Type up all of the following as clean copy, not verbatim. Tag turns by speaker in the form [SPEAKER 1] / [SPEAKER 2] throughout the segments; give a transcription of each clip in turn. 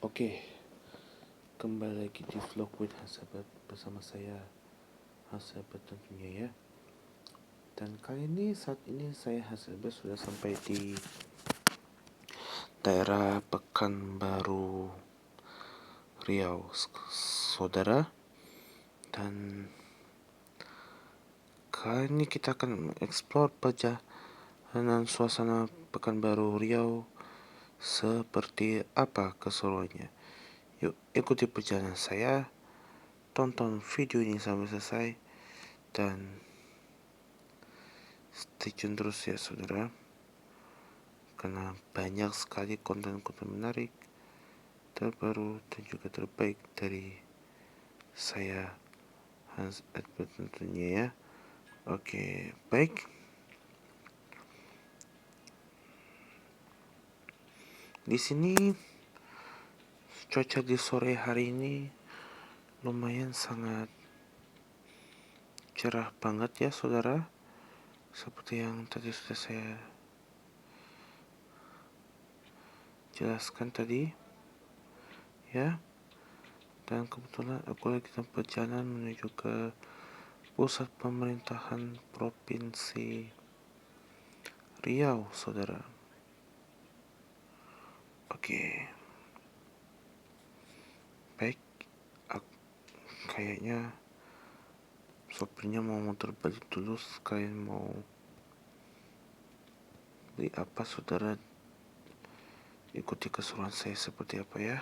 [SPEAKER 1] Oke, kembali lagi di vlog with Hasabat bersama saya Hasabat tentunya ya. Dan kali ini saat ini saya Hasabat sudah sampai di daerah Pekanbaru Riau, saudara. Dan kali ini kita akan mengeksplor perjalanan suasana Pekanbaru Riau seperti apa keseruannya. Yuk ikuti perjalanan saya, tonton video ini sampai selesai, dan stay tune terus ya saudara, karena banyak sekali konten-konten menarik, terbaru dan juga terbaik dari saya Hans Edward tentunya ya. Oke, baik. Di sini cuaca di sore hari ini lumayan sangat cerah banget ya saudara. Seperti yang tadi sudah saya jelaskan tadi ya. Dan kebetulan aku lagi dalam perjalanan menuju ke pusat pemerintahan Provinsi Riau, saudara. Oke, baik. Kayaknya sopirnya mau muter balik dulu, sekalian mau beli apa, saudara. Ikuti keseruan saya seperti apa ya.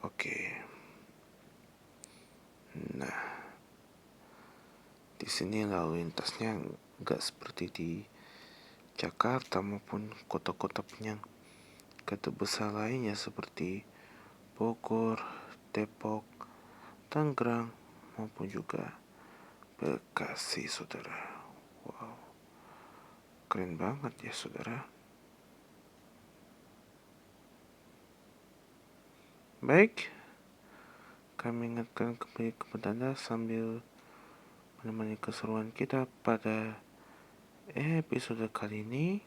[SPEAKER 1] Oke. Nah, di sini lalu lintasnya nggak seperti di Jakarta maupun kota-kota penyangga besar lainnya seperti Bogor, Depok, Tangerang, maupun juga Bekasi, saudara. Wow, keren banget ya saudara. Baik, kami ingatkan kembali kepada Anda sambil menemani keseruan kita pada episode kali ini.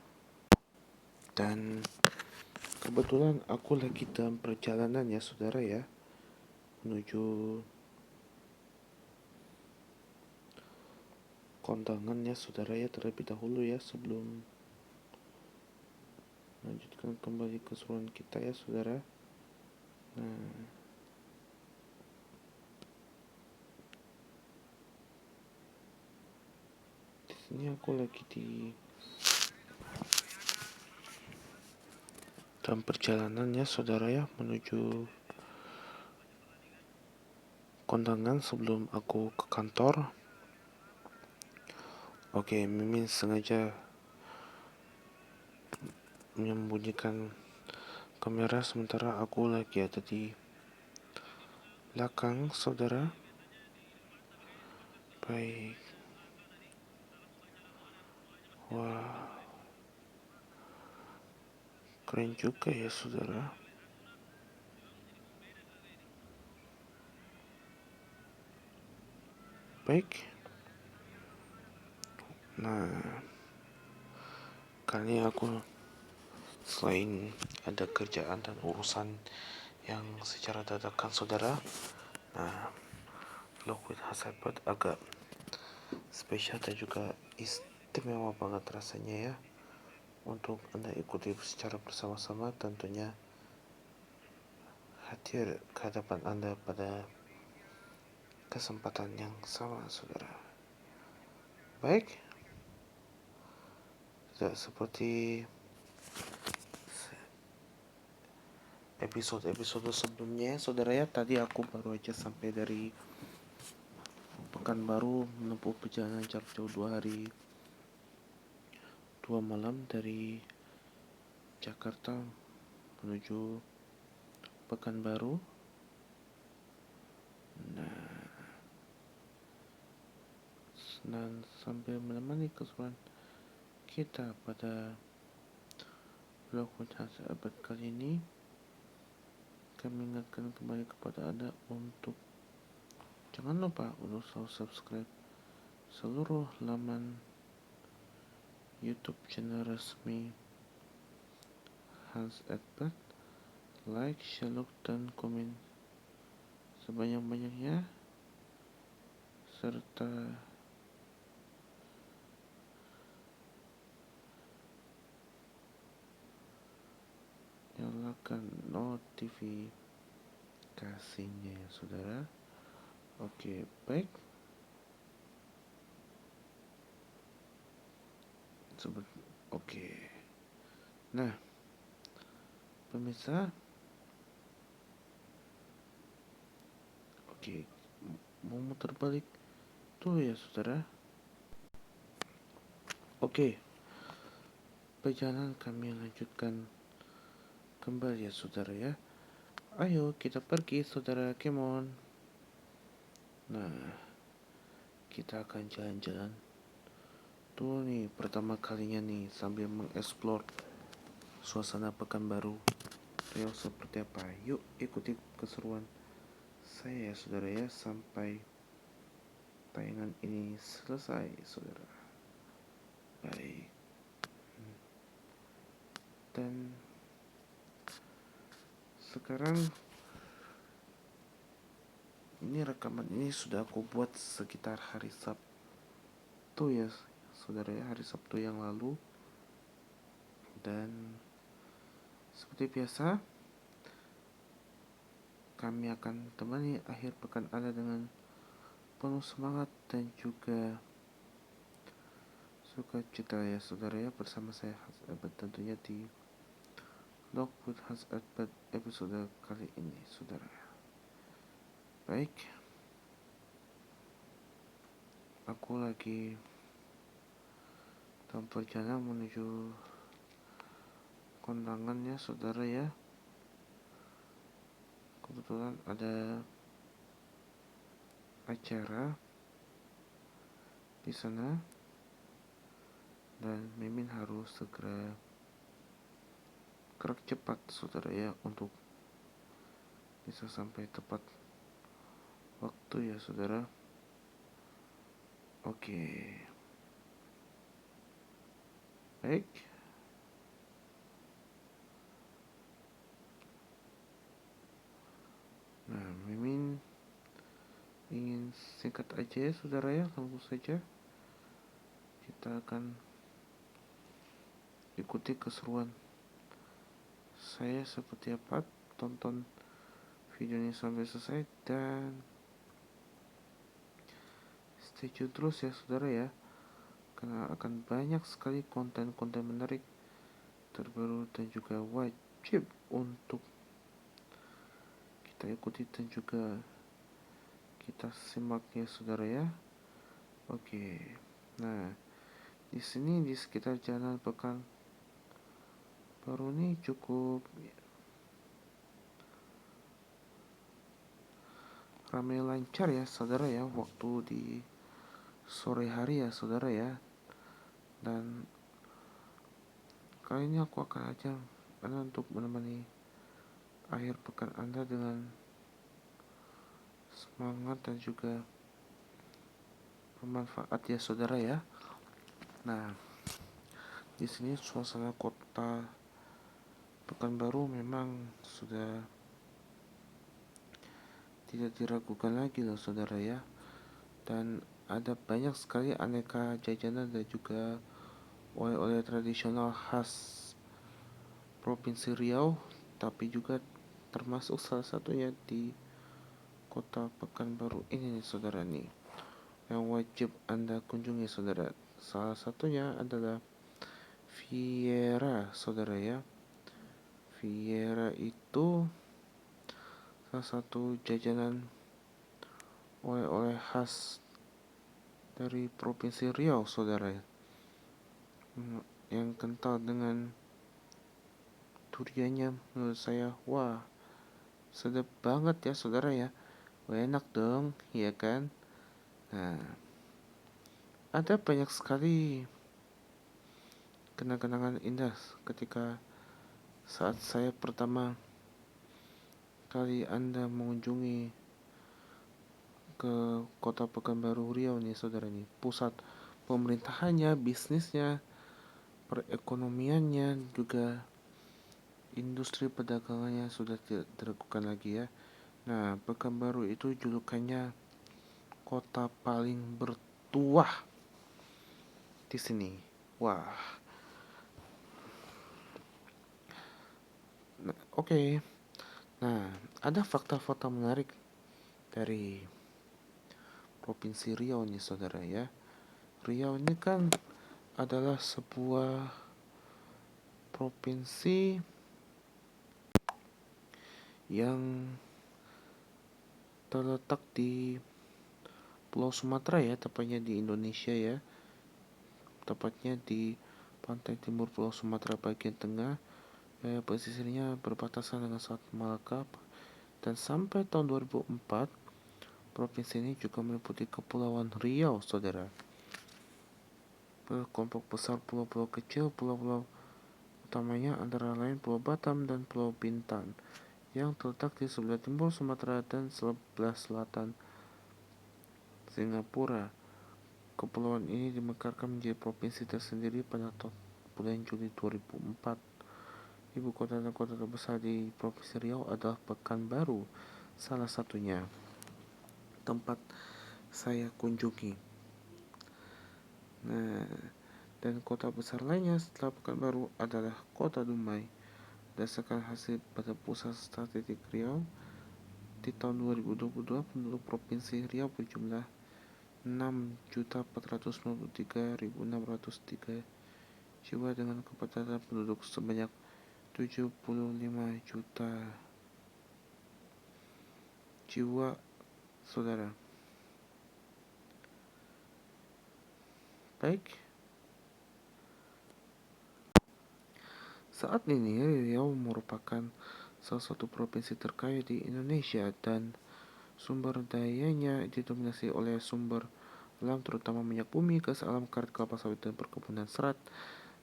[SPEAKER 1] Dan kebetulan aku lagi dalam perjalanan ya saudara ya, menuju kondangan ya saudara ya, terlebih dahulu ya, sebelum melanjutkan kembali keseruan kita ya saudara. Nah, di sini aku lagi dalam perjalanan ya saudara ya, menuju kondangan sebelum aku ke kantor. Oke, Mimin sengaja menyembunyikan kamera sementara aku lagi ada di belakang saudara. Baik. Wah, keren juga ya saudara. Baik. Nah, kali ini aku selain ada kerjaan dan urusan yang secara dadakan saudara, nah, vlog with Hasabat agak spesial dan juga istimewa banget rasanya ya, untuk Anda ikuti secara bersama-sama, tentunya hadir ke hadapan Anda pada kesempatan yang sama saudara. Baik, tidak seperti episode-episode sebelumnya saudara ya. Tadi aku baru aja sampai dari Pekanbaru, menempuh perjalanan jarak jauh 2 hari 2 malam dari Jakarta menuju Pekanbaru. Dan sambil menemani keseruan kita pada vlog Hasabat kali ini, kami ingatkan kembali kepada Anda untuk jangan lupa untuk selalu subscribe seluruh laman YouTube channel resmi Hans Edward, like, share, dan komen sebanyak-banyaknya, serta nyalakan notifikasinya ya saudara. Oke, baik. Oke. Nah, pemirsa, oke, mau muter balik tuh ya saudara. Oke, perjalanan kami lanjutkan kembali ya saudara ya. Ayo kita pergi saudara Kemon. Nah, kita akan jalan-jalan tuh nih pertama kalinya nih sambil mengeksplor suasana Pekanbaru Riau seperti apa. Yuk ikuti keseruan saya ya saudara ya sampai tayangan ini selesai saudara. Baik. Dan sekarang ini rekaman ini sudah aku buat sekitar hari Sabtu ya saudara ya, hari Sabtu yang lalu. Dan seperti biasa kami akan temani akhir pekan Anda dengan penuh semangat dan juga sukacita ya saudara ya, bersama saya Hans Ebert tentunya di Vlog with Hans Ebert episode kali ini saudara. Baik, aku lagi dalam perjalanan menuju kondangan ya saudara ya. Kebetulan ada acara di sana dan Mimin harus segera gerak cepat saudara ya untuk bisa sampai tepat waktu ya saudara. Oke, baik. Nah, Mimin ingin singkat aja ya saudara ya, langsung saja kita akan ikuti keseruan saya seperti apa. Tonton video ini sampai selesai dan stay tune terus ya saudara ya, karena akan banyak sekali konten-konten menarik terbaru dan juga wajib untuk kita ikuti dan juga kita simak ya saudara ya. Oke, nah di sini di sekitar Jalan Pekanbaru ini cukup ramai lancar ya saudara ya waktu di sore hari ya saudara ya. Dan kali ini aku akan ajak Anda untuk menemani akhir pekan Anda dengan semangat dan juga bermanfaat ya saudara ya. Nah, di sini suasana kota Pekanbaru memang sudah tidak diragukan lagi loh saudara ya. Dan ada banyak sekali aneka jajanan dan juga oleh-oleh tradisional khas Provinsi Riau, tapi juga termasuk salah satunya di kota Pekanbaru ini nih saudara nih, yang wajib Anda kunjungi saudara. Salah satunya adalah Viera saudara ya. Viera itu salah satu jajanan oleh-oleh khas dari Provinsi Riau saudara ya, yang kental dengan duriannya. Menurut saya wah sedap banget ya saudara ya. Wah, enak dong ya kan. Nah, ada banyak sekali kenang-kenangan indah ketika saat saya pertama kali Anda mengunjungi ke kota Pekanbaru Riau nih saudara nih, pusat pemerintahannya, bisnisnya, perekonomiannya juga industri perdagangannya sudah tidak dilakukan lagi ya. Nah, Pekanbaru itu julukannya kota paling bertuah di sini. Wah, oke. Nah, ada fakta-fakta menarik dari Provinsi Riau nih saudara ya. Riau ini kan adalah sebuah provinsi yang terletak di Pulau Sumatera ya, tepatnya di Indonesia ya. Tepatnya di pantai timur Pulau Sumatera bagian tengah. Pesisirnya berbatasan dengan Selat Malaka, dan sampai tahun 2004 provinsi ini juga meliputi Kepulauan Riau, saudara. Kelompok besar pulau-pulau kecil, pulau-pulau utamanya antara lain Pulau Batam dan Pulau Bintan yang terletak di sebelah timur Sumatera dan sebelah selatan Singapura. Kepulauan ini dimekarkan menjadi provinsi tersendiri pada bulan Juli 2004. Ibu kota dan kota terbesar di Provinsi Riau adalah Pekanbaru, salah satunya tempat saya kunjungi. Nah, dan kota besar lainnya setelah Pekanbaru adalah Kota Dumai. Berdasarkan hasil pada Pusat Statistik Riau, di tahun 2022 penduduk Provinsi Riau berjumlah 6.493.603 jiwa dengan kepadatan penduduk sebanyak 75 juta jiwa, saudara. Baik, saat ini Riau merupakan salah satu provinsi terkaya di Indonesia dan sumber dayanya didominasi oleh sumber alam terutama minyak bumi, gas alam, karet, kelapa sawit, dan perkebunan serat.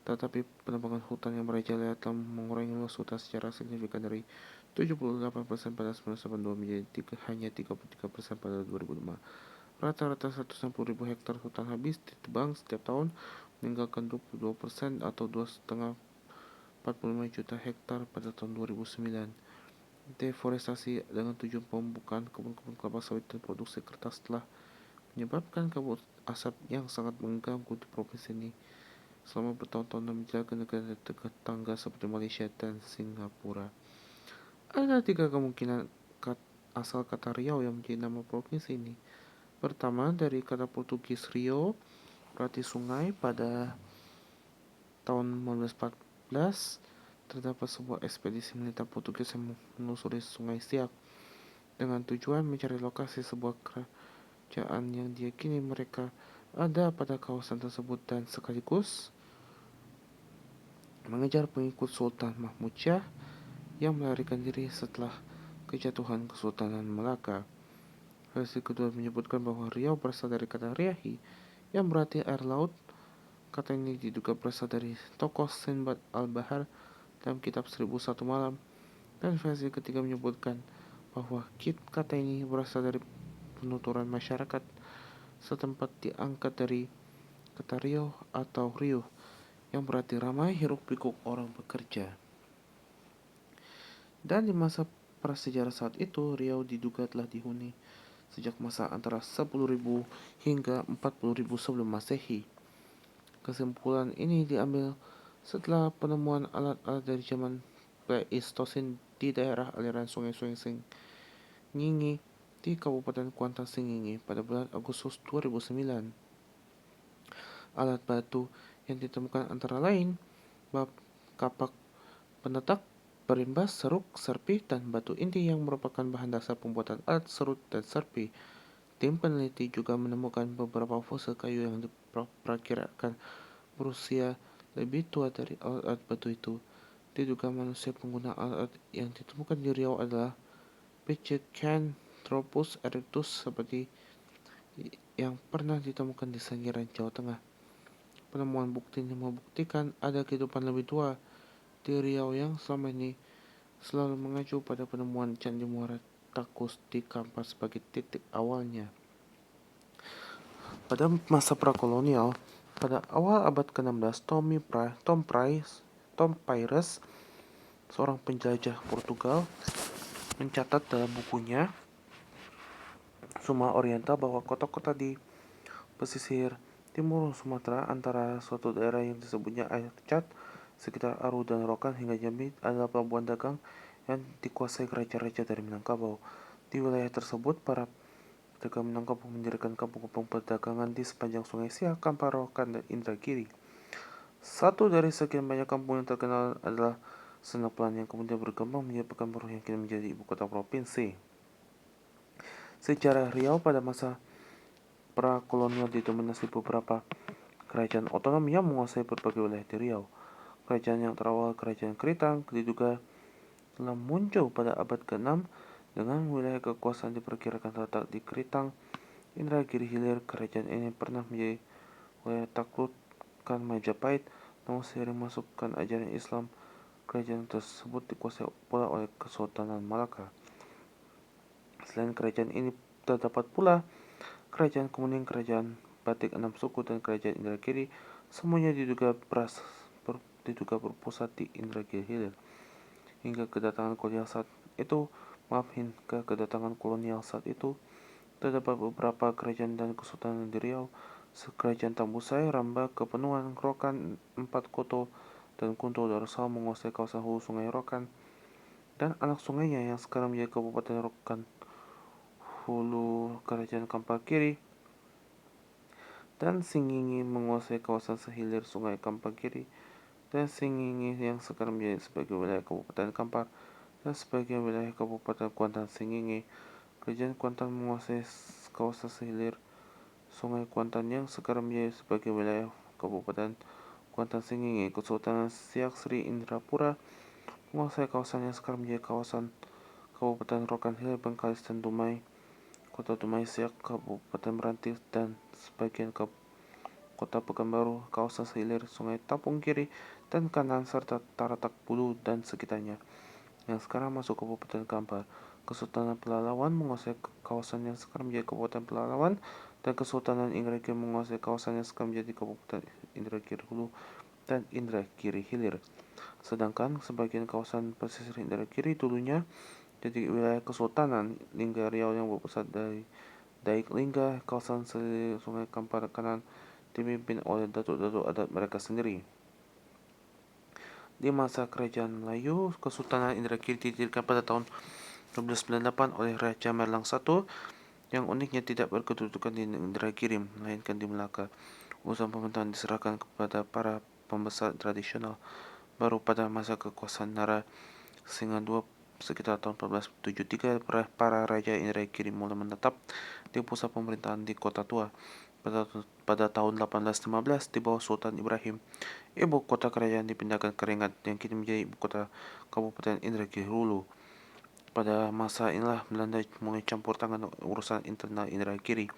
[SPEAKER 1] Tetapi penebangan hutan yang merajalela telah mengurangi luas hutan secara signifikan dari 78% pada 1982 menjadi hanya 33% pada 2005. Rata-rata 160.000 hektar hutan habis ditebang setiap tahun, meninggalkan 22% atau 2,5-45 juta hektar pada tahun 2009. Deforestasi dengan tujuan pembukaan kebun-kebun kelapa sawit dan produksi kertas telah menyebabkan kabut asap yang sangat mengganggu di provinsi ini selama bertahun-tahun dan menjalar ke negara tetangga seperti Malaysia dan Singapura. Ada 3 kemungkinan asal kata Riau yang menjadi nama provinsi ini. Pertama, dari kata Portugis Rio, berarti sungai. Pada tahun 1914, terdapat sebuah ekspedisi militer Portugis yang menelusuri Sungai Siak dengan tujuan mencari lokasi sebuah kerajaan yang diyakini mereka ada pada kawasan tersebut dan sekaligus mengejar pengikut Sultan Mahmud Syah yang melarikan diri setelah kejatuhan Kesultanan Melaka. Versi kedua menyebutkan bahwa Riau berasal dari kata Riahi yang berarti air laut. Kata ini diduga berasal dari tokoh Sinbad Al-Bahar dalam kitab 1001 Malam. Dan versi ketiga menyebutkan bahwa kata ini berasal dari penuturan masyarakat setempat diangkat dari kata Riau atau Riuh yang berarti ramai hiruk pikuk orang bekerja. Dan di masa prasejarah saat itu, Riau diduga telah dihuni sejak masa antara 10.000 hingga 40.000 sebelum Masehi. Kesimpulan ini diambil setelah penemuan alat-alat dari zaman Pleistosen di daerah aliran sungai-sungai Singingi di Kabupaten Kuantan Singingi pada bulan Agustus 2009. Alat batu yang ditemukan antara lain kapak penetak, berimbas, seruk, serpi, dan batu inti yang merupakan bahan dasar pembuatan alat serut dan serpi. Tim peneliti juga menemukan beberapa fosil kayu yang diperkirakan berusia lebih tua dari alat-alat batu itu. Diduga manusia pengguna alat-alat yang ditemukan di Riau adalah Pithecanthropus erectus seperti yang pernah ditemukan di Sangiran, Jawa Tengah. Penemuan bukti ini membuktikan ada kehidupan lebih tua di Riau yang selama ini selalu mengacu pada penemuan Candi Muara Takus di Kampar sebagai titik awalnya. Pada masa prakolonial, pada awal abad ke-16, Tom Price seorang penjelajah Portugal, mencatat dalam bukunya Suma Oriental bahwa kota-kota di pesisir timur Sumatera antara suatu daerah yang disebutnya Air Cat, sekitar Aru dan Rokan hingga Jambi adalah pelabuhan dagang yang dikuasai raja-raja dari Minangkabau. Di wilayah tersebut, para pedagang Minangkabau mendirikan kampung-kampung perdagangan di sepanjang Sungai Siak, Kampar, Rokan, dan Indragiri. Satu dari sekian banyak kampung yang terkenal adalah Senoplan yang kemudian berkembang menjadi Pekanbaru yang kini menjadi ibu kota provinsi. Sejarah Riau pada masa pra-kolonial didominasi beberapa kerajaan otonom yang menguasai berbagai wilayah di Riau. Kerajaan yang terawal Kerajaan Keritang diduga telah muncul pada abad ke-6 dengan wilayah kekuasaan diperkirakan terletak di Keritang, Indragiri Hilir. Kerajaan ini pernah menjadi wilayah taklukkan Majapahit, namun seiring masukkan ajaran Islam, kerajaan tersebut dikuasai pula oleh Kesultanan Malaka. Selain kerajaan ini terdapat pula Kerajaan Kuning, Kerajaan Batik Enam Suku, dan Kerajaan Indragiri. Semuanya diduga berpusat di Indragiri Hilir. Hingga kedatangan kolonial saat itu, terdapat beberapa kerajaan dan kesultanan di Riau. Kerajaan Tambusai, Ramba, Kepenuhan, Rokan, Empat Koto, dan Kunto Darussalam menguasai kawasan hulu Sungai Rokan dan anak sungainya yang sekarang menjadi Kabupaten Rokan Hulu. Kerajaan Kampar Kiri dan Singingi menguasai kawasan sehilir Sungai Kampar Kiri, dan Singingi yang sekarang menjadi sebagai wilayah Kabupaten Kampar dan sebagian wilayah Kabupaten Kuantan Singingi. Kerajaan Kuantan menguasai kawasan sehilir Sungai Kuantan yang sekarang menjadi sebagai wilayah Kabupaten Kuantan Singingi. Kesultanan Siak Sri Indrapura menguasai kawasan yang sekarang menjadi kawasan Kabupaten Rokan Hilir, Bengkalis, dan Dumai. Kota Dumai Siak, Kabupaten Meranti, dan sebagian Kota Pekanbaru, kawasan sehilir Sungai Tapung Kiri dan Kanan, serta Taratak Bulu dan sekitarnya, yang sekarang masuk Kabupaten Kampar. Kesultanan Pelalawan menguasai kawasan yang sekarang menjadi Kabupaten Pelalawan, dan Kesultanan Indragiri menguasai kawasan yang sekarang menjadi Kabupaten Indragiri Hulu dan Indragiri Hilir. Sedangkan sebagian kawasan pesisir Indragiri dulunya jadi wilayah Kesultanan Lingga Riau yang berpusat dari Daik Lingga. Kawasan selir Sungai Kampar Kanan dipimpin oleh datuk-datuk adat mereka sendiri. Di masa Kerajaan Melayu, Kesultanan Indragiri didirikan pada tahun 1298 oleh Raja Merlang I, yang uniknya tidak berkedudukan di Indragiri, melainkan di Melaka. Urusan pemerintahan diserahkan kepada para pembesar tradisional. Baru pada masa kekuasaan Nara Singha II sekitar tahun 1473, para raja Indragiri mulai menetap di pusat pemerintahan di Kota Tua. Pada tahun 1815, di bawah Sultan Ibrahim, ibu kota kerajaan dipindahkan ke Rengat yang kini menjadi ibu kota Kabupaten Indragiri Hulu. Pada masa inilah Belanda mulai campur tangan urusan internal Indragiri,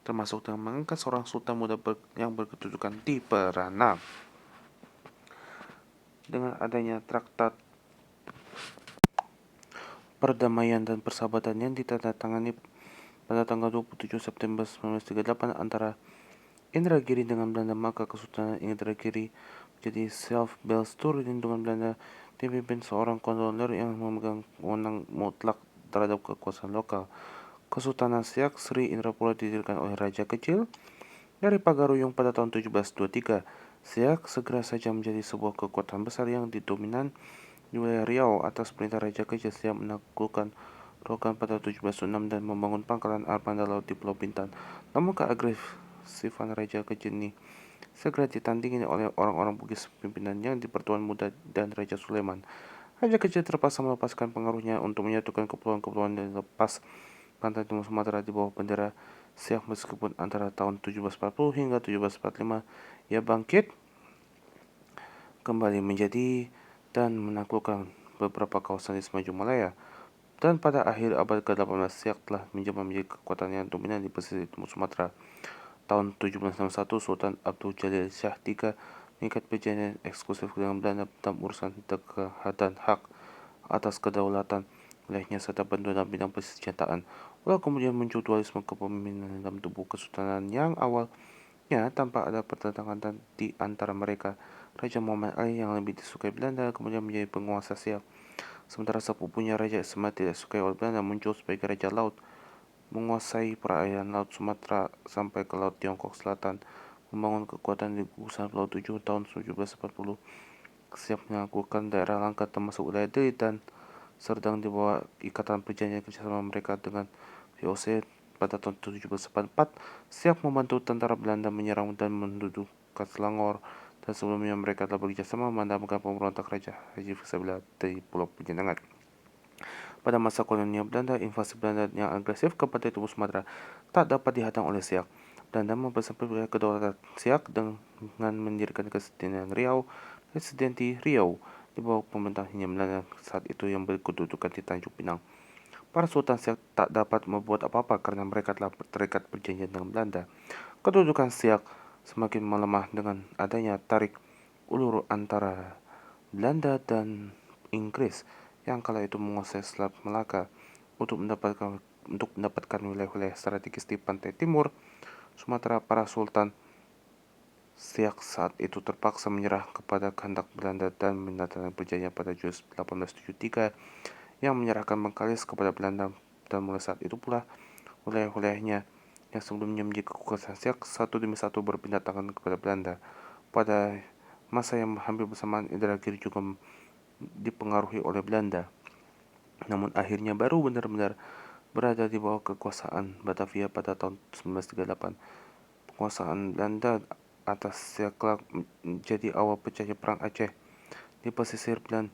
[SPEAKER 1] termasuk dengan mengangkat seorang sultan muda yang berkedudukan di Peranak. Dengan adanya Traktat Perdamaian dan Persahabatan yang ditandatangani pada tanggal 27 September 1938 antara Indragiri dengan Belanda, maka Kesultanan Indragiri menjadi self-Belstuur lindungan Belanda, dipimpin seorang kontroler yang memegang wewenang mutlak terhadap kekuasaan lokal. Kesultanan Siak Sri Indrapura didirikan oleh Raja Kecil dari Pagaruyung pada tahun 1723. Siak segera saja menjadi sebuah kekuatan besar yang didominan di wilayah Riau atas perintah Raja Kecil. Siap menaklukkan Rokan pada 1706 dan membangun pangkalan armada laut di Pulau Bintan. Namun keagresifan Raja Kecil ini segera ditandingi oleh orang-orang Bugis pimpinannya di Pertuan Muda dan Raja Sulaiman. Raja Kecil terpaksa melepaskan pengaruhnya untuk menyatukan kepulauan-kepulauan dan lepas pantai timur Sumatera di bawah bendera Siak. Meskipun antara tahun 1740 hingga 1745 ia bangkit kembali menjadi dan menaklukkan beberapa kawasan di Semenanjung Malaya, dan pada akhir abad ke-18 Siak telah menjadi kekuatan yang dominan di pesisir timur Sumatera. Tahun 1761 Sultan Abdul Jalil Shah III mengikat perjanjian eksklusif dengan Belanda dalam urusan dan hak atas kedaulatan wilayahnya serta bantuan dalam bidang persenjataan. Walau kemudian muncul dualisme kepemimpinan dalam tubuh kesultanan yang awalnya tanpa ada pertentangan di antara mereka, Raja Muhammad Ali yang lebih disukai Belanda kemudian menjadi penguasa Siak. Sementara sepupunya Raja Ismail tidak disukai oleh Belanda muncul sebagai Raja Laut, menguasai perairan Laut Sumatera sampai ke Laut Tiongkok Selatan, membangun kekuatan di gugusan Pulau 7 tahun 1740. Siap melakukan daerah langka termasuk wilayah Deli dan Serdang di bawah ikatan perjanjian kerjasama mereka dengan VOC pada tahun 1744. Siap membantu tentara Belanda menyerang dan mendudukan Selangor, dan sebelumnya mereka telah bekerjasama memadamkan pemberontak Raja Haji Fisabilillah di Pulau Penyenangan. Pada masa kolonial Belanda, invasi Belanda yang agresif kepada Timur Sumatera tak dapat dihadang oleh Siak. Belanda mempersempit wilayah kedaulatan Siak dengan mendirikan Kesedihan Riau, Residenti Riau, di bawah pemerintahan Hindia Belanda saat itu yang berkedudukan di Tanjung Pinang. Para Sultan Siak tak dapat membuat apa-apa karena mereka telah terikat perjanjian dengan Belanda. Kedudukan Siak semakin melemah dengan adanya tarik ulur antara Belanda dan Inggris yang kala itu menguasai Selat Melaka untuk mendapatkan wilayah-wilayah strategis di pantai timur Sumatera. Para Sultan Siak saat itu terpaksa menyerah kepada kehendak Belanda dan menandatangani perjanjian pada Juli 1873 yang menyerahkan Bengkalis kepada Belanda, dan mulai saat itu pula wilayah-wilayahnya yang sebelumnya menjadi kekuasaan Siak satu demi satu berpindah tangan kepada Belanda. Pada masa yang hampir bersamaan, Indragiri juga dipengaruhi oleh Belanda, namun akhirnya baru benar-benar berada di bawah kekuasaan Batavia pada tahun 1938. Penguasaan Belanda atas Siak menjadi awal pecahnya Perang Aceh. Di pesisir, Belanda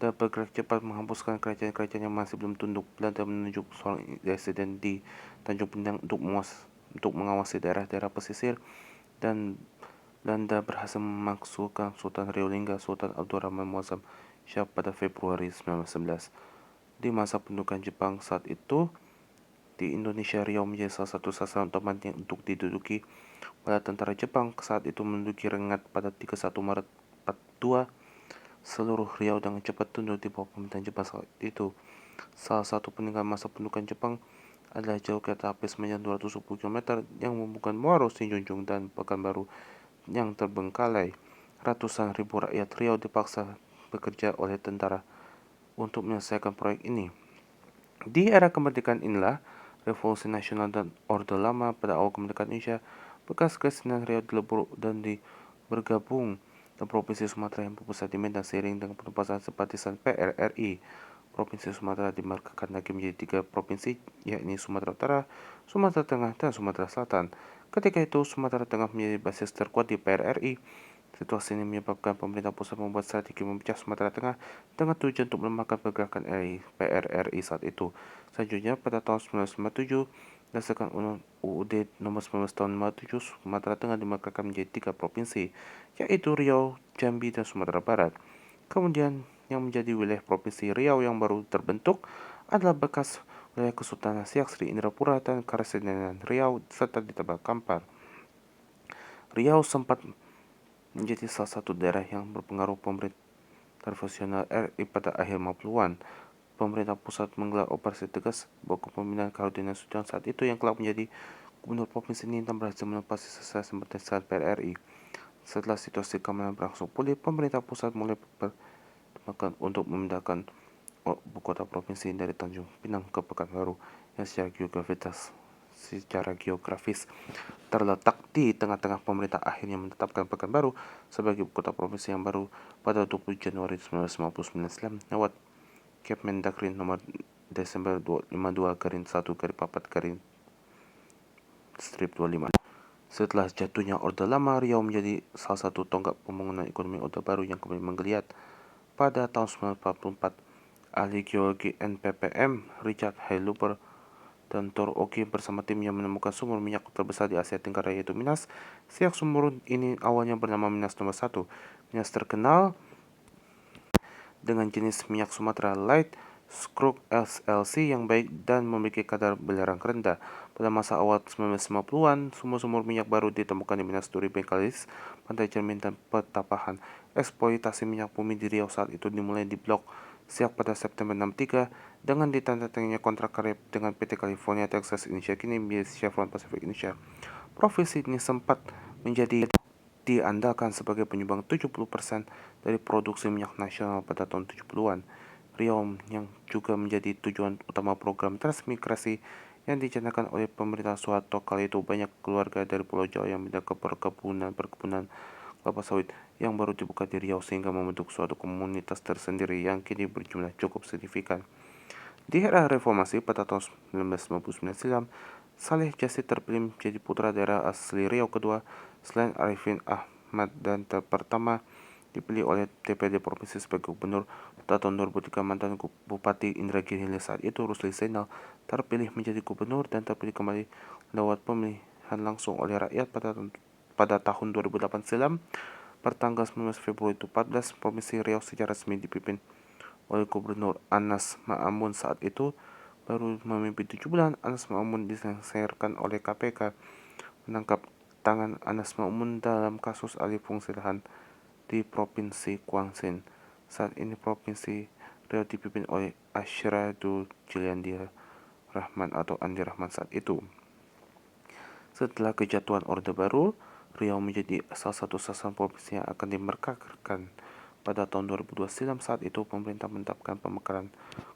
[SPEAKER 1] bergerak cepat menghapuskan kerajaan-kerajaan yang masih belum tunduk. Belanda menunjuk seorang residen di Tanjung Pinang untuk mengawasi daerah-daerah pesisir, dan Belanda berhasil memakzulkan Sultan Riau Lingga, Sultan Abdurrahman Muazzam Shah pada Februari 1911. Di masa pendudukan Jepang saat itu di Indonesia, Riau menjadi salah satu sasaran utama untuk diduduki. Pada tentara Jepang saat itu menduduki Rengat pada 31 Maret 42, seluruh Riau dengan cepat tunduk di bawah pemerintahan Jepang saat itu. Salah satu peninggalan masa pendudukan Jepang adalah jalur kereta api sepanjang 210 km yang menghubungkan Muaro, Sinjunjung, dan Pekanbaru yang terbengkalai. Ratusan ribu rakyat Riau dipaksa bekerja oleh tentara untuk menyelesaikan proyek ini. Di era kemerdekaan inilah Revolusi Nasional dan Orde Lama pada awal kemerdekaan Indonesia, bekas Kesenian Riau dilebur dan bergabung dan Provinsi Sumatera yang berpusat di Medan. Seiring dengan penumpasan simpatisan PRRI, Provinsi Sumatera dimarkakan lagi menjadi 3 provinsi, yakni Sumatera Utara, Sumatera Tengah, dan Sumatera Selatan. Ketika itu, Sumatera Tengah menjadi basis terkuat di PRRI. Situasi ini menyebabkan pemerintah pusat membuat strategi memecah Sumatera Tengah dengan tujuan untuk melemahkan pergerakan PRRI saat itu. Selanjutnya, pada tahun 1957, berdasarkan UUD nomor 19 tahun 57, Sumatera Tengah dimarkakan menjadi 3 provinsi, yaitu Riau, Jambi, dan Sumatera Barat. Kemudian, yang menjadi wilayah Provinsi Riau yang baru terbentuk adalah bekas wilayah Kesultanan Siak, Sri Indrapura, dan Karesidenan Riau, serta ditambah Kampar. Riau sempat menjadi salah satu daerah yang berpengaruh pemerintah revolusioner RI pada akhir 50-an. Pemerintah pusat menggelar operasi tegas bawah kepemimpinan Kharudin Nasution saat itu, yang kelak menjadi gubernur provinsi ini dan berhasil menepasi sisa pemerintahan PRRI. Setelah situasi keamanan berangsur pulih, pemerintah pusat mulai bertindak untuk memindahkan ibu kota provinsi dari Tanjung Pinang ke Pekanbaru yang secara geografis terletak di tengah-tengah. Pemerintah akhirnya menetapkan Pekanbaru sebagai ibu kota provinsi yang baru pada 20 Januari 1959 lewat Kepmendagri nomor Desember 52-1-4-25. Setelah jatuhnya Orde Lama, Riau menjadi salah satu tonggak pembangunan ekonomi Orde Baru yang kembali menggeliat. Pada tahun 1944, ahli geologi NPPM Richard Heiluper dan Tor Oki bersama timnya menemukan sumur minyak terbesar di Asia Tenggara, yaitu Minas Siak. Sumur ini awalnya bernama Minas Nomor 1. Minas terkenal dengan jenis minyak Sumatera Light Scrub SLC yang baik dan memiliki kadar belerang rendah. Pada masa awal 1950-an, sumur-sumur minyak baru ditemukan di Minas Duri, Bengkalis, Pantai Cermin, dan Petapahan. Eksploitasi minyak bumi di Riau saat itu dimulai di Blok Siak pada September 63 dengan ditandatanganinya kontrak karya dengan PT California Texas Indonesia, kini milik Chevron Pacific Indonesia. Provinsi ini sempat menjadi diandalkan sebagai penyumbang 70% dari produksi minyak nasional pada tahun 70-an. Riau yang juga menjadi tujuan utama program transmigrasi yang dicanangkan oleh pemerintah Soeharto kala itu. Banyak keluarga dari Pulau Jawa yang pindah ke perkebunan kelapa sawit yang baru dibuka di Riau sehingga membentuk suatu komunitas tersendiri yang kini berjumlah cukup signifikan. Di era reformasi pada tahun 1999 silam, Saleh Jasi terpilih menjadi putra daerah asli Riau kedua selain Arifin Ahmad dan pertama dipilih oleh DPRD Provinsi sebagai gubernur. Pada tahun 2003, mantan Bupati Indragiri saat itu Rusli Zainal terpilih menjadi gubernur dan terpilih kembali lewat pemilihan langsung oleh rakyat pada tahun 2008 silam. Pertanggal 19 Februari 2014, Provinsi Riau secara resmi dipimpin oleh Gubernur Anas Ma'amun. Saat itu baru memimpin 7 bulan, Anas Ma'amun diserahkan oleh KPK menangkap tangan Anas Ma'amun dalam kasus alih fungsi lahan di Provinsi Guangxin. Saat ini Provinsi Riau dipimpin oleh Asyradu Jiliandi Rahman atau Andi Rahman saat itu. Setelah kejatuhan Orde Baru, Riau menjadi salah satu sasaran provinsi yang akan dimerdekakan pada tahun 2002 silam. Saat itu pemerintah menetapkan pemekaran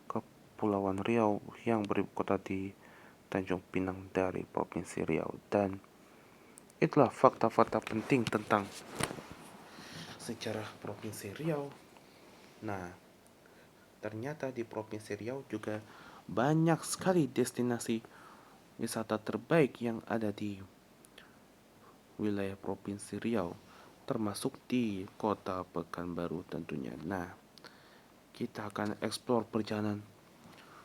[SPEAKER 1] Kepulauan Riau yang beribu kota di Tanjung Pinang dari Provinsi Riau. Dan itulah fakta-fakta penting tentang sejarah Provinsi Riau. Nah, ternyata di Provinsi Riau juga banyak sekali destinasi wisata terbaik yang ada di wilayah Provinsi Riau, termasuk di Kota Pekanbaru tentunya. Nah, kita akan eksplor perjalanan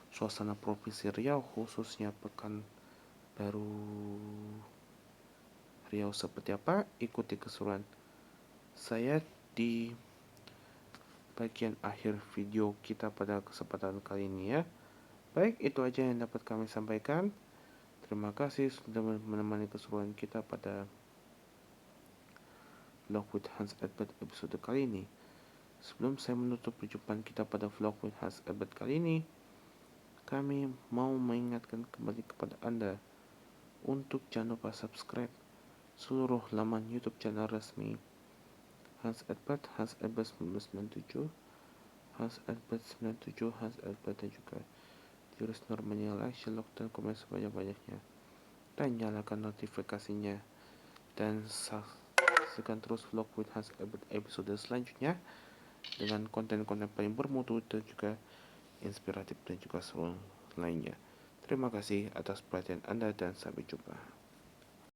[SPEAKER 1] suasana Provinsi Riau, khususnya Pekanbaru Riau seperti apa. Ikuti keseruan saya di bagian akhir video kita pada kesempatan kali ini ya. Baik, itu aja yang dapat kami sampaikan. Terima kasih sudah menemani keseruan kita pada Vlog with Hans Edbert episode kali ini. Sebelum saya menutup perjumpaan kita pada Vlog with Hans Edbert kali ini, kami mau mengingatkan kembali kepada Anda untuk jangan lupa subscribe seluruh laman YouTube channel resmi Hans Edbert 1997, Hans Edbert 97, Hans Edbert, dan juga jurus normalnya like, share, dan komen sebanyak-banyaknya, dan nyalakan notifikasinya, dan saksikan terus Vlog with Hans Edbert episode selanjutnya dengan konten-konten paling bermutu dan juga inspiratif dan juga seru lainnya. Terima kasih atas perhatian Anda dan sampai jumpa.